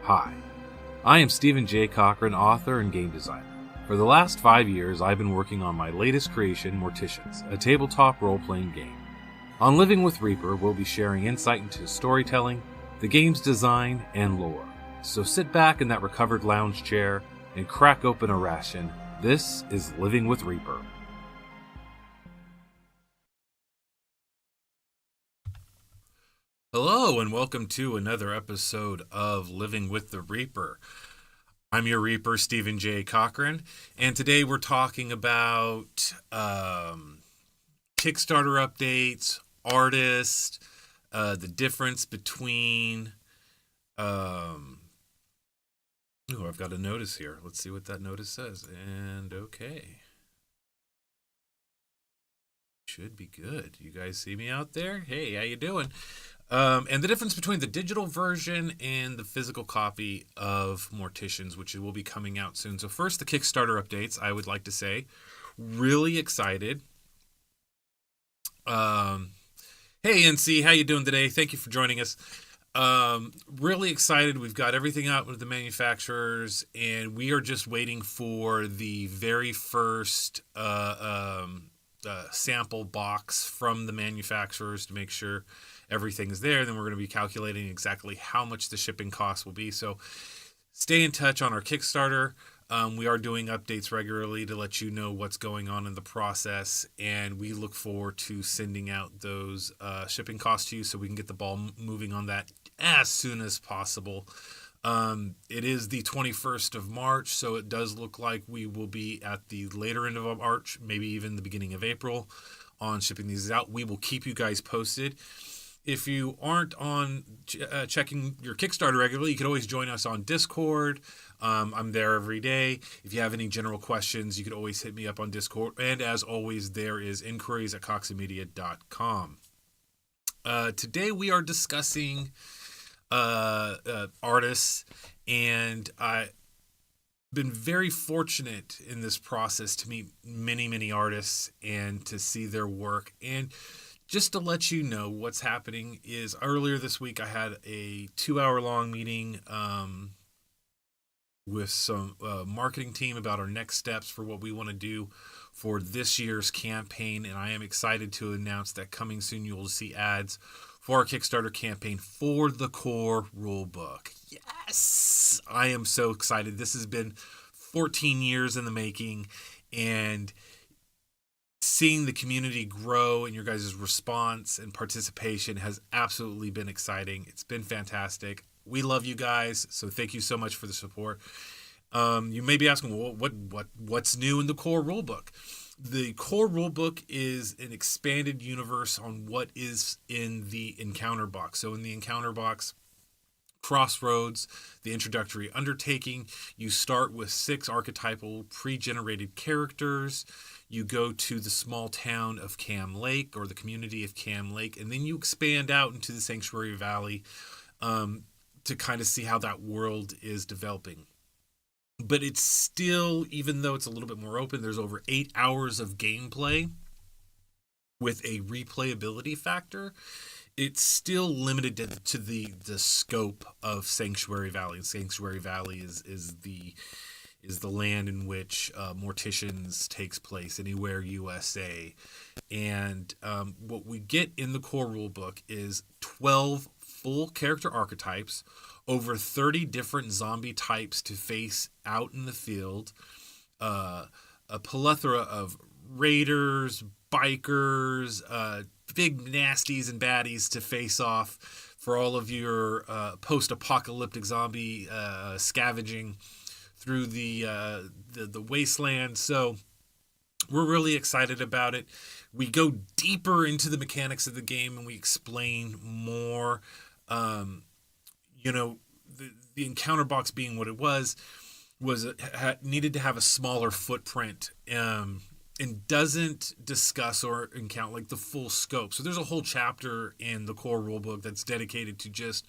Hi, I am Stephen J. Cochran, author and game designer. For the last 5 years, I've been working on my latest creation, Morticians, a tabletop role-playing game. On Living with Reaper, we'll be sharing insight into storytelling, the game's design, and lore. So sit back in that recovered lounge chair and crack open a ration. This is Living with Reaper. Hello, and welcome to another episode of Living with the Reaper. I'm your Reaper, Stephen J. Cochran, and today we're talking about Kickstarter updates, artists, the difference between... I've got a notice here. Let's see what that notice says. And okay. Should be good. You guys see me out there? Hey, how you doing? And the difference between the digital version and the physical copy of Morticians, which will be coming out soon. So first, the Kickstarter updates, I would like to say. Really excited. Hey, NC, how you doing today? Thank you for joining us. Really excited. We've got everything out with the manufacturers, and we are just waiting for the very first sample box from the manufacturers to make sure everything's there. Then we're going to be calculating exactly how much the shipping cost will be. So stay in touch on our Kickstarter. We are doing updates regularly to let you know what's going on in the process, and we look forward to sending out those shipping costs to you so we can get the ball moving on that as soon as possible. It is the 21st of March, so it does look like we will be at the later end of March, maybe even the beginning of April, on shipping these out. We will keep you guys posted. If you aren't on checking your Kickstarter regularly, you can always join us on Discord. I'm there every day. If you have any general questions, you can always hit me up on Discord. And as always, there is inquiries@coxymedia.com. Today we are discussing artists, and I've been very fortunate in this process to meet many, many artists and to see their work. And just to let you know what's happening is earlier this week I had a 2-hour-long meeting with some marketing team about our next steps for what we want to do for this year's campaign, and I am excited to announce that coming soon you will see ads for our Kickstarter campaign for the core rulebook. Yes! I am so excited. This has been 14 years in the making, and seeing the community grow and your guys' response and participation has absolutely been exciting. It's been fantastic. We love you guys, so thank you so much for the support. You may be asking, well, what's new in the core rulebook? The core rulebook is an expanded universe on what is in the encounter box. So in the encounter box, Crossroads, the Introductory Undertaking, you start with 6 archetypal pre-generated characters. You go to the small town of Cam Lake, or the community of Cam Lake, and then you expand out into the Sanctuary Valley to kind of see how that world is developing. But it's still, even though it's a little bit more open, there's over 8 hours of gameplay with a replayability factor. It's still limited to the scope of Sanctuary Valley. And Sanctuary Valley is the land in which Morticians takes place, anywhere USA. And what we get in the core rulebook is 12 full character archetypes, over 30 different zombie types to face out in the field, a plethora of raiders, bikers, big nasties and baddies to face off for all of your post-apocalyptic zombie scavenging through the wasteland. So we're really excited about it. We go deeper into the mechanics of the game and we explain more. The encounter box being what it was needed to have a smaller footprint and doesn't discuss or encounter like the full scope. So there's a whole chapter in the core rulebook that's dedicated to just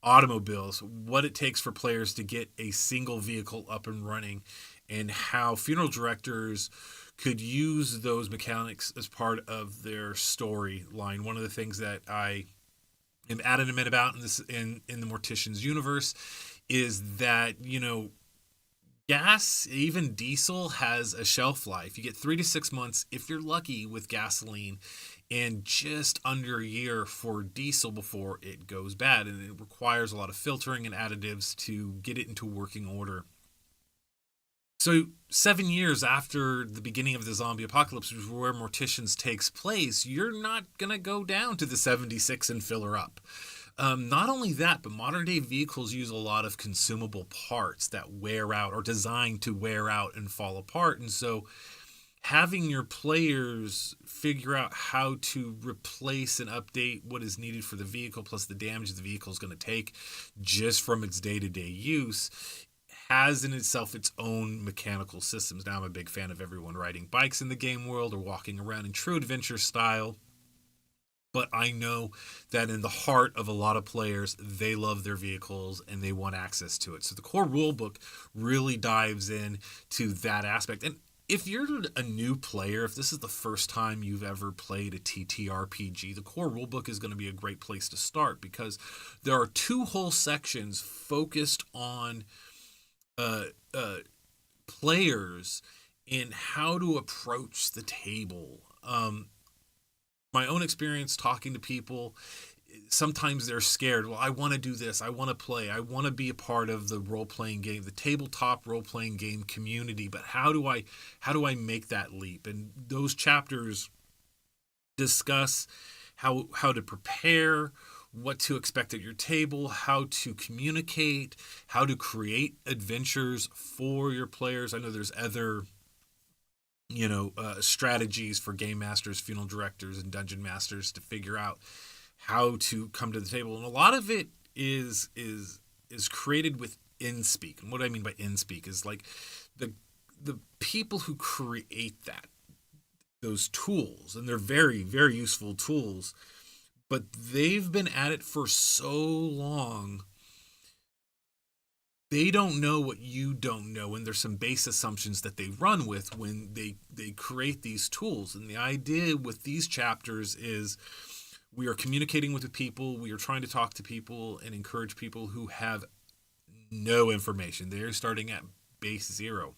automobiles, what it takes for players to get a single vehicle up and running, and how funeral directors could use those mechanics as part of their storyline. One of the things that I am adamant about in the Morticians universe is that, gas, even diesel, has a shelf life. You get 3 to 6 months if you're lucky with gasoline, and just under a year for diesel before it goes bad. And it requires a lot of filtering and additives to get it into working order. So 7 years after the beginning of the zombie apocalypse, where Morticians takes place, you're not going to go down to the 76 and fill her up. Not only that, but modern day vehicles use a lot of consumable parts that wear out, or designed to wear out and fall apart. And so having your players figure out how to replace and update what is needed for the vehicle, plus the damage the vehicle is going to take just from its day-to-day use, has in itself its own mechanical systems. Now, I'm a big fan of everyone riding bikes in the game world or walking around in true adventure style. But I know that in the heart of a lot of players, they love their vehicles and they want access to it. So the core rulebook really dives in to that aspect. And if you're a new player, if this is the first time you've ever played a TTRPG, the core rulebook is going to be a great place to start, because there are 2 whole sections focused on players in how to approach the table. My own experience talking to people, sometimes they're scared. Well, I want to do this. I want to play. I want to be a part of the role-playing game, the tabletop role-playing game community. But how do I make that leap? And those chapters discuss how to prepare, what to expect at your table, how to communicate, how to create adventures for your players. I know there's other strategies for game masters, funeral directors, and dungeon masters to figure out how to come to the table. And a lot of it is created with in-speak. And what I mean by in-speak is like the people who create those tools, and they're very, very useful tools, but they've been at it for so long, they don't know what you don't know, and there's some base assumptions that they run with when they create these tools. And the idea with these chapters is we are communicating with the people, we are trying to talk to people and encourage people who have no information. They're starting at base zero.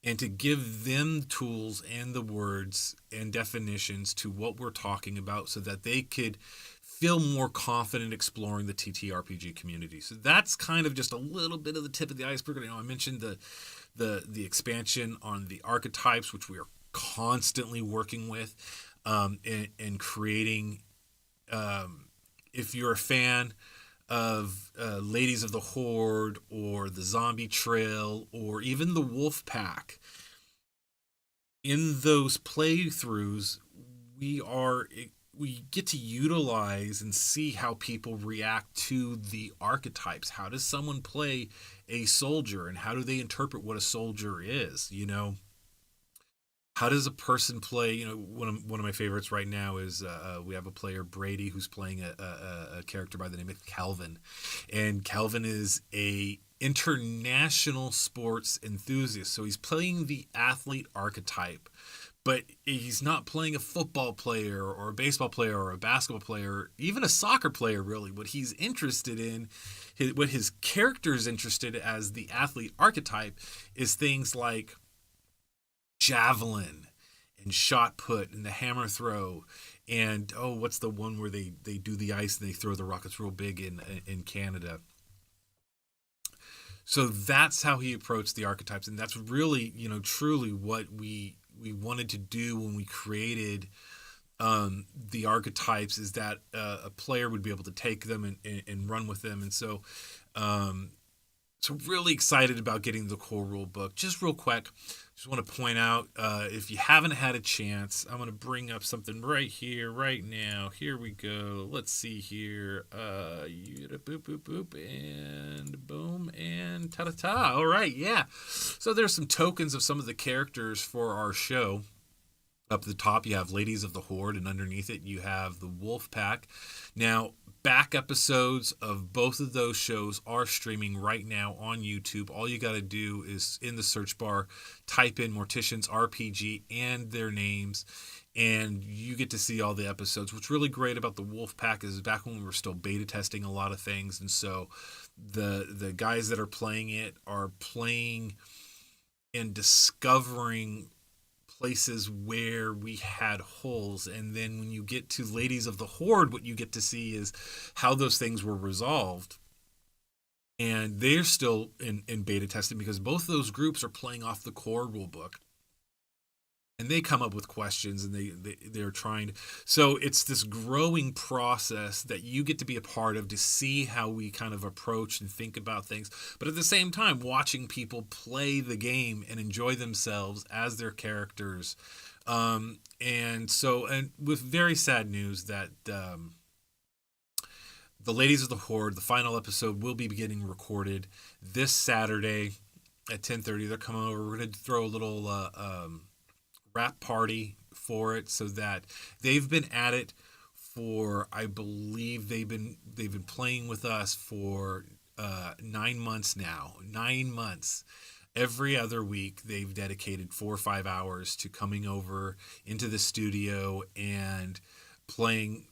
And to give them tools and the words and definitions to what we're talking about so that they could feel more confident exploring the TTRPG community. So that's kind of just a little bit of the tip of the iceberg. I mentioned the expansion on the archetypes, which we are constantly working with, and creating. If you're a fan of Ladies of the Hoard or the Zombie Trail or even the Wolf Pack, in those playthroughs, we get to utilize and see how people react to the archetypes. How does someone play a soldier, and how do they interpret what a soldier is? How does a person play? One of my favorites right now is we have a player, Brady, who's playing a character by the name of Calvin, and Calvin is a international sports enthusiast. So he's playing the athlete archetype, but he's not playing a football player or a baseball player or a basketball player, even a soccer player, really. What he's interested in, what his character is interested in as the athlete archetype, is things like javelin and shot put and the hammer throw. And, what's the one where they do the ice and they throw the rockets real big in Canada? So that's how he approached the archetypes. And that's really, truly what we wanted to do when we created the archetypes, is that a player would be able to take them and run with them. And so really excited about getting the core rule book. Just real quick, just want to point out, if you haven't had a chance, I'm going to bring up something right here, right now. Here we go. Let's see here. Boop, boop, boop, and boom, and ta-ta-ta. All right, yeah. So there's some tokens of some of the characters for our show. Up at the top, you have Ladies of the Hoard, and underneath it, you have the Wolf Pack. Now, back episodes of both of those shows are streaming right now on YouTube. All you got to do is, in the search bar, type in Morticians RPG and their names, and you get to see all the episodes. What's really great about the Wolf Pack is back when we were still beta testing a lot of things, and so the guys that are playing it are playing and discovering places where we had holes. And then when you get to Ladies of the Hoard, what you get to see is how those things were resolved. And they're still in beta testing because both those groups are playing off the core rulebook. And they come up with questions, and they're trying to. So it's this growing process that you get to be a part of to see how we kind of approach and think about things. But at the same time, watching people play the game and enjoy themselves as their characters. And with very sad news that the Ladies of the Hoard, the final episode, will be getting recorded this Saturday at 10:30. They're coming over. We're going to throw a little wrap party for it, so that they've been at it for, I believe they've been playing with us for 9 months now. 9 months. Every other week they've dedicated 4 or 5 hours to coming over into the studio and playing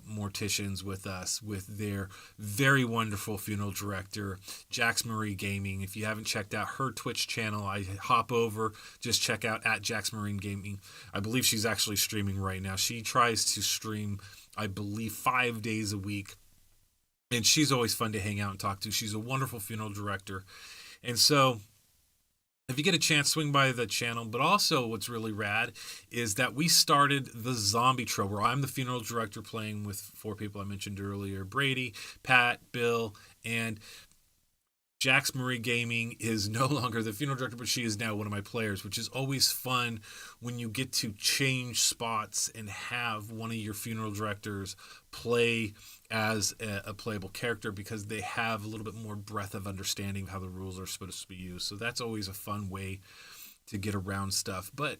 Morticians with us, with their very wonderful funeral director, Jax Marie Gaming. If you haven't checked out her Twitch channel, I hop over, just check out at Jax Marine Gaming. I believe she's actually streaming right now. She tries to stream, I believe, 5 days a week, and she's always fun to hang out and talk to. She's a wonderful funeral director. And so if you get a chance, swing by the channel. But also what's really rad is that we started the zombie trope, where I'm the funeral director playing with 4 people I mentioned earlier: Brady, Pat, Bill, and Jax Marie Gaming is no longer the funeral director, but she is now one of my players, which is always fun when you get to change spots and have one of your funeral directors play as a playable character, because they have a little bit more breadth of understanding of how the rules are supposed to be used. So that's always a fun way to get around stuff. But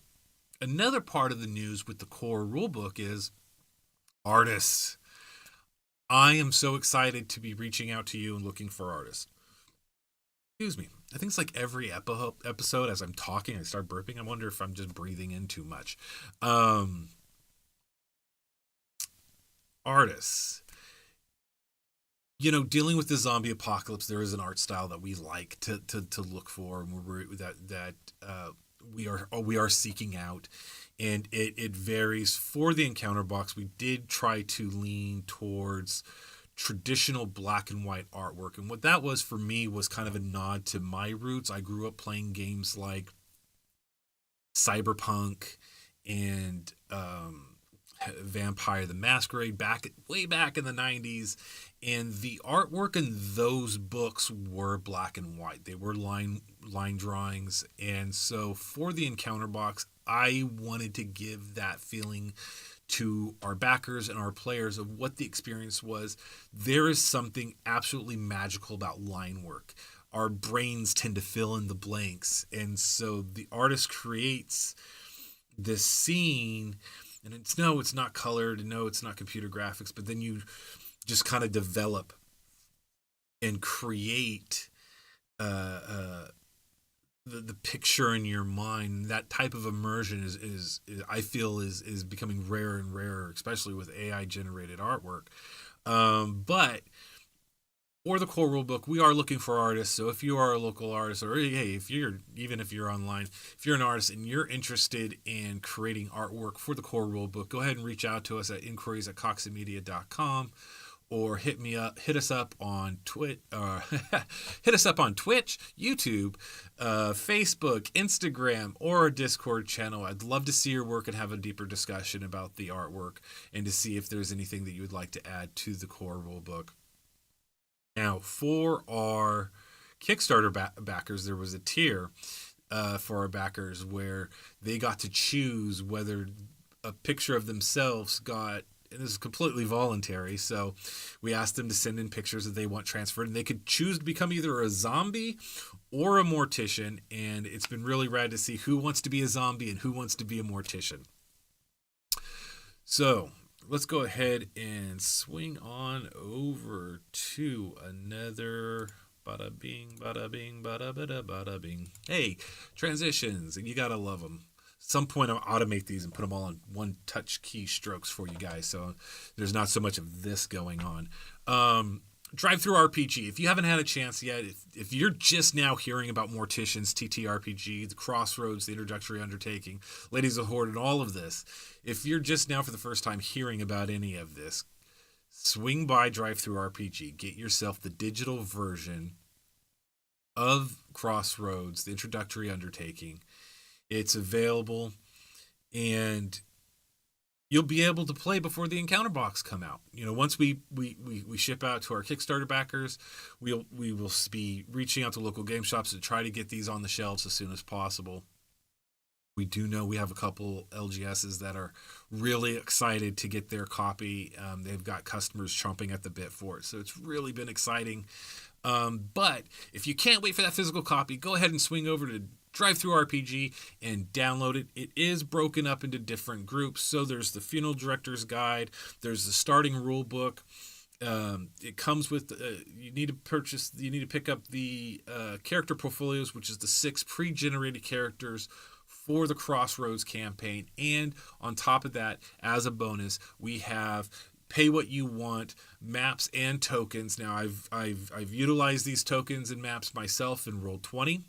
another part of the news with the core rulebook is artists. I am so excited to be reaching out to you and looking for artists. Excuse me. I think it's like every episode as I'm talking, I start burping. I wonder if I'm just breathing in too much. Artists. You know, dealing with the zombie apocalypse, there is an art style that we like to look for, and we are seeking out, and it varies. For the encounter box, we did try to lean towards traditional black and white artwork, and what that was for me was kind of a nod to my roots. I grew up playing games like Cyberpunk and Vampire the Masquerade way back in the 90s, and the artwork in those books were black and white. They were line drawings. And so for the encounter box, I wanted to give that feeling to our backers and our players of what the experience was. There is something absolutely magical about line work. Our brains tend to fill in the blanks, and so the artist creates this scene, and it's not colored, and no, it's not computer graphics, but then you just kind of develop and create the picture in your mind. That type of immersion is I feel is becoming rarer and rarer, especially with AI generated artwork. But for the core rulebook, we are looking for artists. So if you are a local artist, or hey, if you're online, if you're an artist and you're interested in creating artwork for the core rulebook, go ahead and reach out to us at inquiries@coxandmedia.com, or hit us up on Twitch, YouTube, Facebook, Instagram, or our Discord channel. I'd love to see your work and have a deeper discussion about the artwork, and to see if there's anything that you would like to add to the core rulebook. Now, for our Kickstarter backers, there was a tier for our backers where they got to choose whether a picture of themselves got, and this is completely voluntary, so we asked them to send in pictures that they want transferred, and they could choose to become either a zombie or a mortician. And it's been really rad to see who wants to be a zombie and who wants to be a mortician. So let's go ahead and swing on over to another bada bing, bada bing, bada bada bada bing. Hey, transitions, and you gotta love them. Some point I'll automate these and put them all on one touch key strokes for you guys, so there's not so much of this going on. Drivethru-RPG. If you haven't had a chance yet, if you're just now hearing about Morticians, TTRPG, the Crossroads, the Introductory Undertaking, Ladies of the Hoard, and all of this, if you're just now for the first time hearing about any of this, swing by Drivethru-RPG. Get yourself the digital version of Crossroads, the Introductory Undertaking. It's available, and you'll be able to play before the encounter box come out. Once we ship out to our Kickstarter backers, we will be reaching out to local game shops to try to get these on the shelves as soon as possible. We do know we have a couple LGSs that are really excited to get their copy. They've got customers chomping at the bit for it, so it's really been exciting. But if you can't wait for that physical copy, go ahead and swing over to Drivethru-RPG and download it. It is broken up into different groups. So there's the Funeral Director's Guide. There's the starting rule book. It comes with you need to pick up the character portfolios, which is the 6 pre-generated characters for the Crossroads campaign. And on top of that, as a bonus, we have pay what you want maps and tokens. Now I've utilized these tokens and maps myself in Roll20.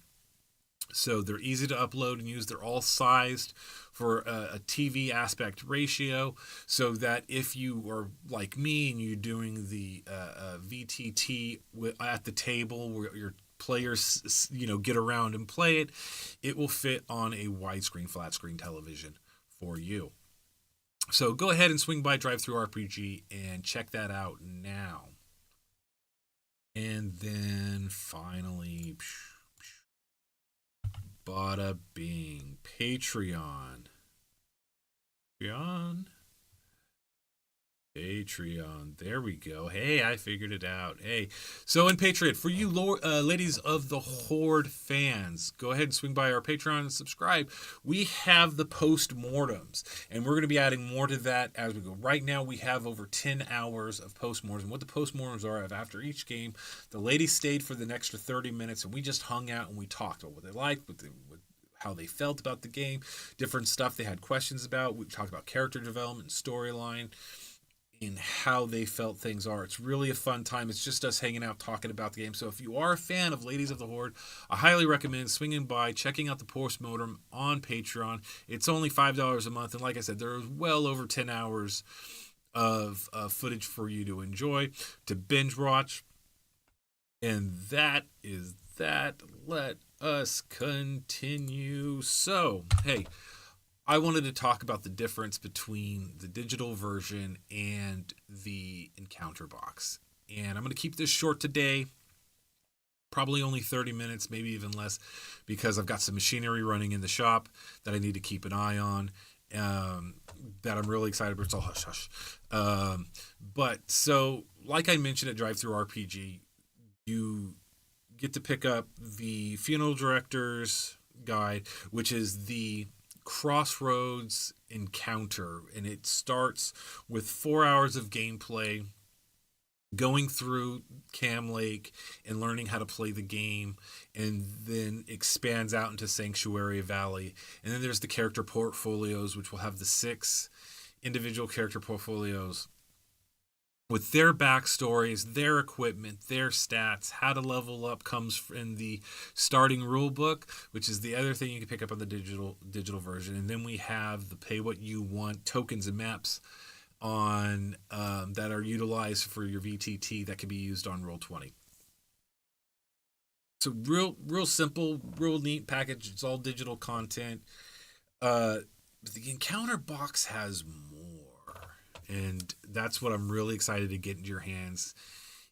So they're easy to upload and use. They're all sized for a TV aspect ratio, so that if you are like me and you're doing the VTT at the table where your players get around and play it, it will fit on a widescreen, flat screen television for you. So go ahead and swing by Drivethru-RPG and check that out now. And then finally, bada bing, Patreon. Patreon. There we go. Hey, I figured it out. Hey, so in Patreon, for you Ladies of the Hoard fans, go ahead and swing by our Patreon and subscribe. We have the post-mortems, and we're going to be adding more to that as we go. Right now, we have over 10 hours of post-mortems. What the post-mortems are, after each game, the ladies stayed for the extra 30 minutes, and we just hung out and we talked about what they liked, how they felt about the game, different stuff they had questions about. We talked about character development, storyline, in how they felt things are. It's really a fun time. It's just us hanging out, talking about the game. So if you are a fan of Ladies of the Hoard, I highly recommend swinging by, checking out the post-mortem on Patreon. It's only $5 a month, and like I said, there's well over 10 hours of footage for you to enjoy, to binge watch. And that is that. Let us continue. So, hey, I wanted to talk about the difference between the digital version and the encounter box. And I'm going to keep this short today, probably only 30 minutes, maybe even less, because I've got some machinery running in the shop that I need to keep an eye on, that I'm really excited about. It's all hush hush. But so, like I mentioned at Drivethru-RPG, you get to pick up the Funeral Director's Guide, which is the Crossroads encounter, and it starts with 4 hours of gameplay, going through Cam Lake and learning how to play the game, and then expands out into Sanctuary Valley. And then there's the character portfolios, which will have the 6 individual character portfolios with their backstories, their equipment, their stats. How to level up comes in the starting rule book, which is the other thing you can pick up on the digital version. And then we have the pay what you want tokens and maps on that are utilized for your VTT that can be used on Roll20. So real simple, real neat package. It's all digital content. But the encounter box has more. And that's what I'm really excited to get into your hands.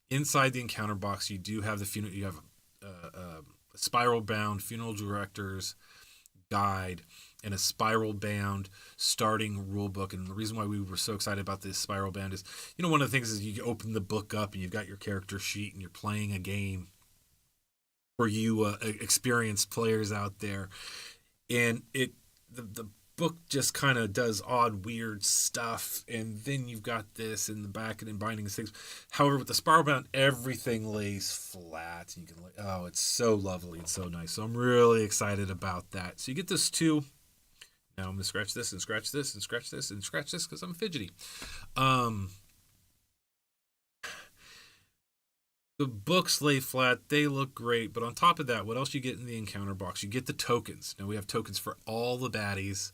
Inside the encounter box, you do have you have a spiral-bound Funeral Director's Guide and a spiral-bound starting rule book. And the reason why we were so excited about this spiral-bound is, one of the things is you open the book up and you've got your character sheet and you're playing a game for you experienced players out there. And the book just kind of does odd, weird stuff, and then you've got this in the back and in bindings things. However, with the spiral bound, everything lays flat. You can it's so lovely, it's so nice. So I'm really excited about that. So you get this too. Now I'm gonna scratch this and scratch this and scratch this and scratch this because I'm fidgety. The books lay flat, they look great, but on top of that, what else you get in the encounter box? You get the tokens. Now we have tokens for all the baddies,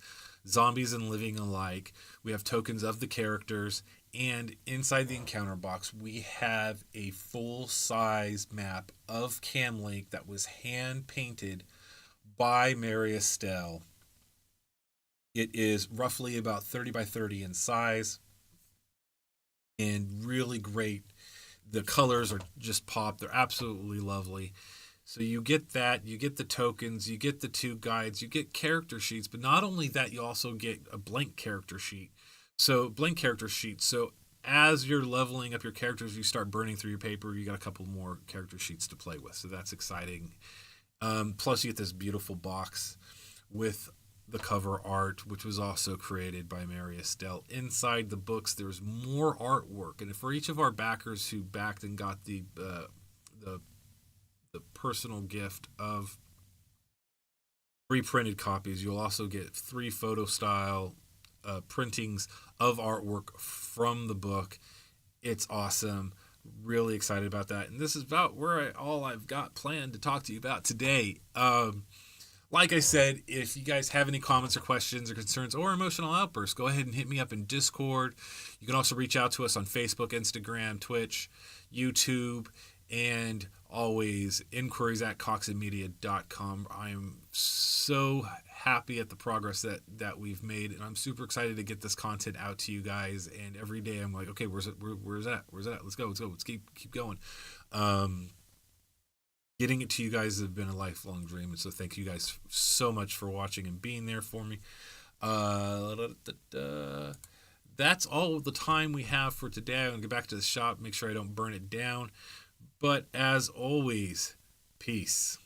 zombies and living alike. We have tokens of the characters, and inside the encounter box, we have a full size map of Cam Lake that was hand painted by Mary Estelle. It is roughly about 30 by 30 in size and really great. The colors are just pop. They're absolutely lovely. So you get that, you get the tokens, you get the 2 guides, you get character sheets, but not only that, you also get a blank character sheet. So as you're leveling up your characters, you start burning through your paper. You got a couple more character sheets to play with, so that's exciting. Plus, you get this beautiful box with the cover art, which was also created by Mary Estelle. Inside the books, there's more artwork, and for each of our backers who backed and got the personal gift of reprinted copies, you'll also get 3 photo style printings of artwork from the book. It's awesome. Really excited about that, and this is about all I've got planned to talk to you about today. Like I said, if you guys have any comments or questions or concerns or emotional outbursts, go ahead and hit me up in Discord. You can also reach out to us on Facebook, Instagram, Twitch, YouTube, and always inquiries at coxandmedia.com. I am so happy at the progress that we've made, and I'm super excited to get this content out to you guys. And every day I'm like, okay, where's it at? Let's go. Let's keep going. Getting it to you guys has been a lifelong dream, and so thank you guys so much for watching and being there for me. That's all the time we have for today. I'm going to get back to the shop, make sure I don't burn it down. But as always, peace.